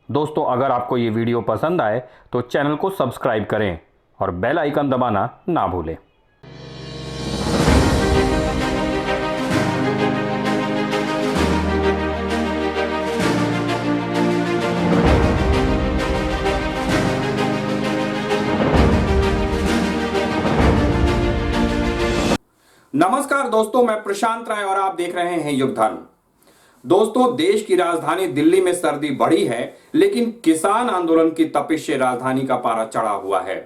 दोस्तों, अगर आपको ये वीडियो पसंद आए तो चैनल को सब्सक्राइब करें और बेल आइकन दबाना ना भूलें। नमस्कार दोस्तों, मैं प्रशांत राय और आप देख रहे हैं युग धर्म। दोस्तों, देश की राजधानी दिल्ली में सर्दी बढ़ी है, लेकिन किसान आंदोलन की तपिश से राजधानी का पारा चढ़ा हुआ है।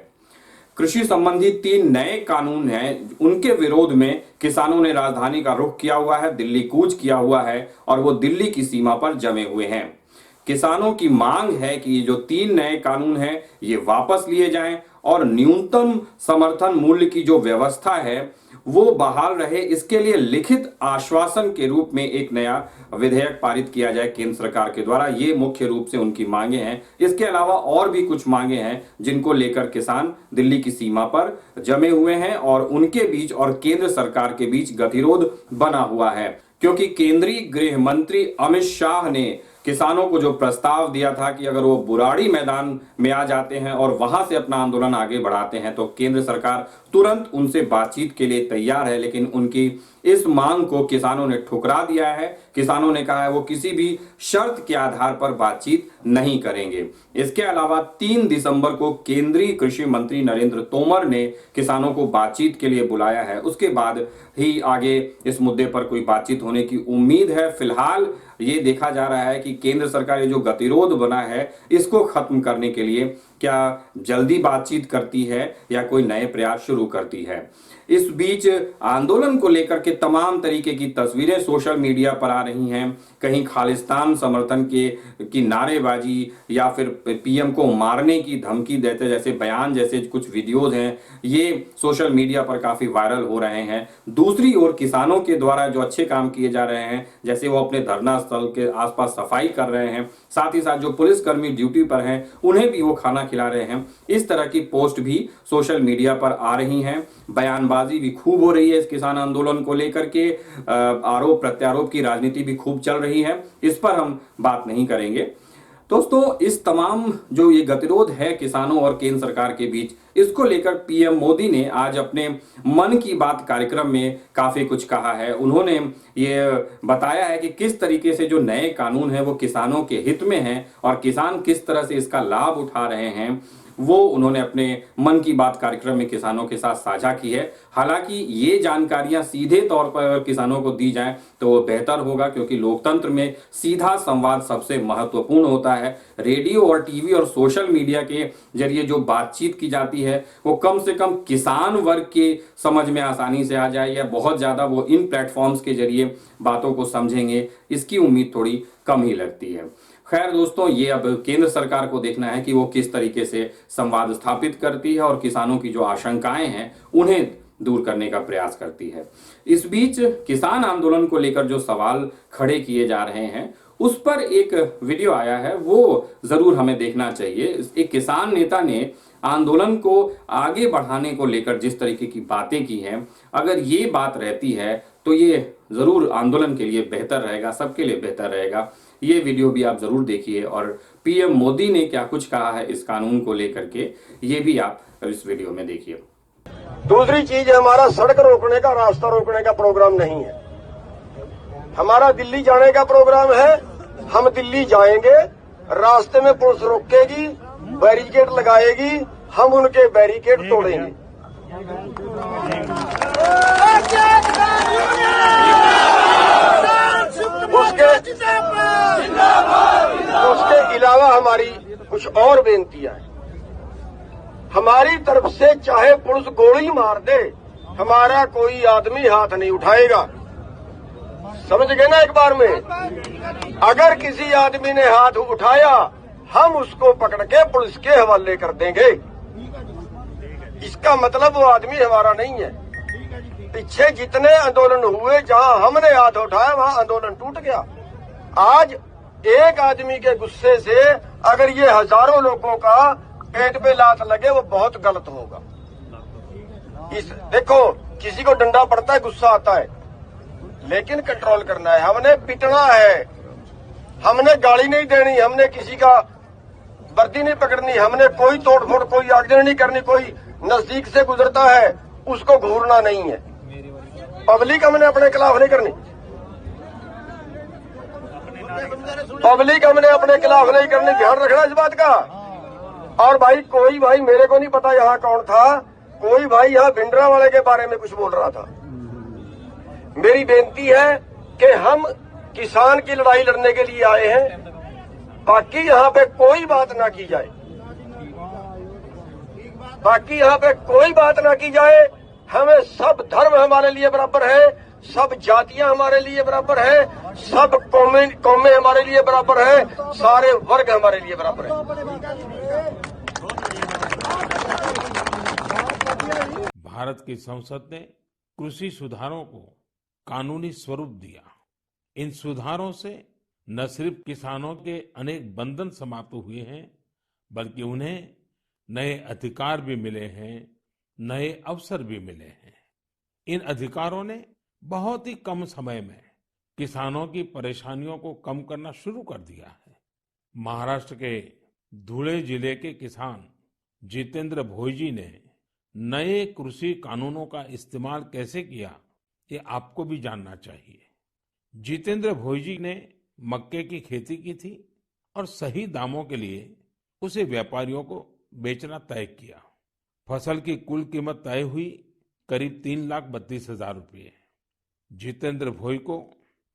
कृषि संबंधी 3 नए कानून हैं, उनके विरोध में किसानों ने राजधानी का रुख किया हुआ है, दिल्ली कूच किया हुआ है और वो दिल्ली की सीमा पर जमे हुए हैं। किसानों की मांग है कि ये जो 3 नए कानून हैं ये वापस लिए जाएं और न्यूनतम समर्थन मूल्य की जो व्यवस्था है वो बहाल रहे। इसके लिए लिखित आश्वासन के रूप में एक नया विधेयक पारित किया जाए केंद्र सरकार के द्वारा। ये मुख्य रूप से उनकी मांगे हैं। इसके अलावा और भी कुछ मांगे हैं जिनको लेकर किसान दिल्ली की सीमा पर जमे हुए हैं और उनके बीच और केंद्र सरकार के बीच गतिरोध बना हुआ है, क्योंकि केंद्रीय गृह मंत्री अमित शाह ने किसानों को जो प्रस्ताव दिया था कि अगर वो बुराड़ी मैदान में आ जाते हैं और वहां से अपना आंदोलन आगे बढ़ाते हैं तो केंद्र सरकार तुरंत उनसे बातचीत के लिए तैयार है। लेकिन उनकी इस मांग को किसानों ने ठुकरा दिया है। किसानों ने कहा है वो किसी भी शर्त के आधार पर बातचीत नहीं करेंगे। इसके अलावा 3 दिसंबर को केंद्रीय कृषि मंत्री नरेंद्र तोमर ने किसानों को बातचीत के लिए बुलाया है। उसके बाद ही आगे इस मुद्दे पर कोई बातचीत होने की उम्मीद है। फिलहाल ये देखा जा रहा है कि केंद्र सरकार ये जो गतिरोध बना है इसको खत्म करने के लिए क्या जल्दी बातचीत करती है या कोई नए प्रयास शुरू करती है। इस बीच आंदोलन को लेकर के तमाम तरीके की तस्वीरें सोशल मीडिया पर आ रही हैं। कहीं खालिस्तान समर्थन की नारेबाजी या फिर पीएम को मारने की धमकी देते जैसे बयान जैसे कुछ वीडियोज हैं, ये सोशल मीडिया पर काफी वायरल हो रहे हैं। दूसरी ओर किसानों के द्वारा जो अच्छे काम किए जा रहे हैं, जैसे वो अपने धरना स्थल के आसपास सफाई कर रहे हैं, साथ ही साथ जो पुलिसकर्मी ड्यूटी पर हैं उन्हें भी वो खाना खिला रहे हैं, इस तरह की पोस्ट भी सोशल मीडिया पर आ रही हैं। बयानबाजी भी खूब हो रही है। इस किसान आंदोलन को लेकर के आरोप प्रत्यारोप की राजनीति भी खूब चल रही है। इस पर हम बात नहीं करेंगे। दोस्तों, इस तमाम जो ये गतिरोध है किसानों और केंद्र सरकार के बीच, इसको लेकर पीएम मोदी ने आज अपने मन की बात कार्यक्रम में काफी कुछ कहा है। उन्होंने ये बताया है कि किस तरीके से जो नए कानून हैं वो किसानों के हित में हैं और किसान किस तरह से इसका लाभ उठा रहे हैं, वो उन्होंने अपने मन की बात कार्यक्रम में किसानों के साथ साझा की है। हालांकि ये जानकारियां सीधे तौर पर किसानों को दी जाएं तो वो बेहतर होगा, क्योंकि लोकतंत्र में सीधा संवाद सबसे महत्वपूर्ण होता है। रेडियो और टीवी और सोशल मीडिया के जरिए जो बातचीत की जाती है वो कम से कम किसान वर्ग के समझ में आसानी से आ जाए या बहुत ज्यादा वो इन प्लेटफॉर्म्स के जरिए बातों को समझेंगे, इसकी उम्मीद थोड़ी कम ही लगती है। खैर दोस्तों, ये अब केंद्र सरकार को देखना है कि वो किस तरीके से संवाद स्थापित करती है और किसानों की जो आशंकाएं हैं उन्हें दूर करने का प्रयास करती है। इस बीच किसान आंदोलन को लेकर जो सवाल खड़े किए जा रहे हैं उस पर एक वीडियो आया है, वो जरूर हमें देखना चाहिए। एक किसान नेता ने आंदोलन को आगे बढ़ाने को लेकर जिस तरीके की बातें की हैं, अगर ये बात रहती है तो ये जरूर आंदोलन के लिए बेहतर रहेगा, सबके लिए बेहतर रहेगा। ये वीडियो भी आप जरूर देखिए और पीएम मोदी ने क्या कुछ कहा है इस कानून को लेकर के, ये भी आप इस वीडियो में देखिए। दूसरी चीज, हमारा सड़क रोकने का, रास्ता रोकने का प्रोग्राम नहीं है। हमारा दिल्ली जाने का प्रोग्राम है। हम दिल्ली जाएंगे, रास्ते में पुलिस रोकेगी, बैरिकेड लगाएगी, हम उनके बैरिकेड तोड़ेंगे। उसके अलावा हमारी कुछ और बेनतियां हैं। हमारी तरफ से चाहे पुलिस गोली मार दे, हमारा कोई आदमी हाथ नहीं उठाएगा। समझ गए ना एक बार में? अगर किसी आदमी ने हाथ उठाया हम उसको पकड़ के पुलिस के हवाले कर देंगे। इसका मतलब वो आदमी हमारा नहीं है। पीछे जितने आंदोलन हुए, जहां हमने हाथ उठाया वहां आंदोलन टूट गया। आज एक आदमी के गुस्से से अगर ये हजारों लोगों का पेट पे लात लगे, वो बहुत गलत होगा। देखो, किसी को डंडा पड़ता है, गुस्सा आता है, लेकिन कंट्रोल करना है। हमने पिटना है, हमने गाली नहीं देनी, हमने किसी का वर्दी नहीं पकड़नी, हमने कोई तोड़फोड़, कोई आगजनी नहीं करनी, कोई नजदीक से गुजरता है उसको घूरना नहीं है। पब्लिक हमने अपने खिलाफ नहीं करनी, पब्लिक हमने अपने खिलाफ नहीं करनी, ध्यान रखना इस बात का। और भाई कोई भाई, मेरे को नहीं पता यहाँ कौन था, कोई भाई यहाँ भिंडरा वाले के बारे में कुछ बोल रहा था। मेरी बेनती है कि हम किसान की लड़ाई लड़ने के लिए आए हैं, बाकी यहाँ पे कोई बात ना की जाए, बाकी यहाँ पे कोई बात ना की जाए। हमें सब धर्म हमारे लिए बराबर है, सब जातियां हमारे लिए बराबर है, सब कौमें हमारे लिए बराबर है, सारे वर्ग हमारे लिए बराबर है। भारत की संसद ने कृषि सुधारों को कानूनी स्वरूप दिया। इन सुधारों से न सिर्फ किसानों के अनेक बंधन समाप्त हुए हैं, बल्कि उन्हें नए अधिकार भी मिले हैं, नए अवसर भी मिले हैं। इन अधिकारों ने बहुत ही कम समय में किसानों की परेशानियों को कम करना शुरू कर दिया है। महाराष्ट्र के धुले जिले के किसान जितेंद्र भोईजी ने नए कृषि कानूनों का इस्तेमाल कैसे किया, ये आपको भी जानना चाहिए। जितेंद्र भोईजी ने मक्के की खेती की थी और सही दामों के लिए उसे व्यापारियों को बेचना तय किया। फसल की कुल कीमत तय हुई करीब 3,32,000 रुपये। जितेंद्र भोई को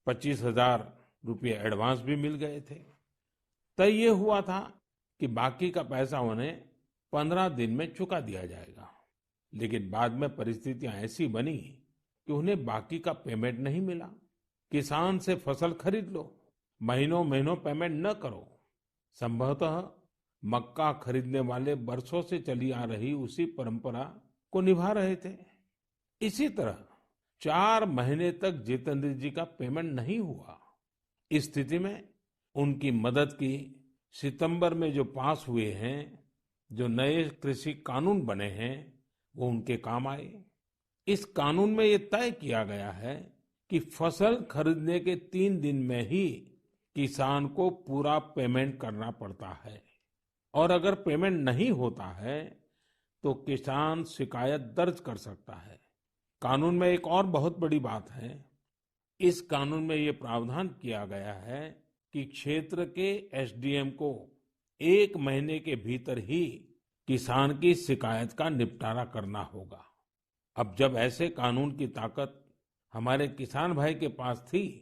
25,000 रुपये एडवांस भी मिल गए थे। तय ये हुआ था कि बाकी का पैसा उन्हें 15 दिन में चुका दिया जाएगा, लेकिन बाद में परिस्थितियां ऐसी बनी कि उन्हें बाकी का पेमेंट नहीं मिला। किसान से फसल खरीद लो, महीनों महीनों पेमेंट न करो। संभवतः मक्का खरीदने वाले बरसों से चली आ रही उसी परंपरा को निभा रहे थे। इसी तरह 4 महीने तक जितेंद्र जी का पेमेंट नहीं हुआ। इस स्थिति में उनकी मदद की सितंबर में जो पास हुए हैं, जो नए कृषि कानून बने हैं, वो उनके काम आए। इस कानून में ये तय किया गया है कि फसल खरीदने के 3 दिन में ही किसान को पूरा पेमेंट करना पड़ता है, और अगर पेमेंट नहीं होता है तो किसान शिकायत दर्ज कर सकता है। कानून में एक और बहुत बड़ी बात है, इस कानून में ये प्रावधान किया गया है कि क्षेत्र के एसडीएम को 1 महीने के भीतर ही किसान की शिकायत का निपटारा करना होगा। अब जब ऐसे कानून की ताकत हमारे किसान भाई के पास थी,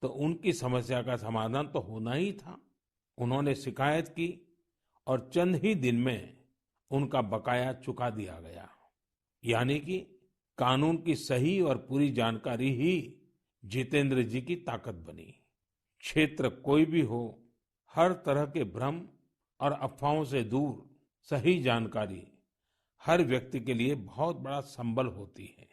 तो उनकी समस्या का समाधान तो होना ही था। उन्होंने शिकायत की और चंद ही दिन में उनका बकाया चुका दिया गया। यानी कि कानून की सही और पूरी जानकारी ही जितेंद्र जी की ताकत बनी। क्षेत्र कोई भी हो, हर तरह के भ्रम और अफवाहों से दूर सही जानकारी हर व्यक्ति के लिए बहुत बड़ा संबल होती है।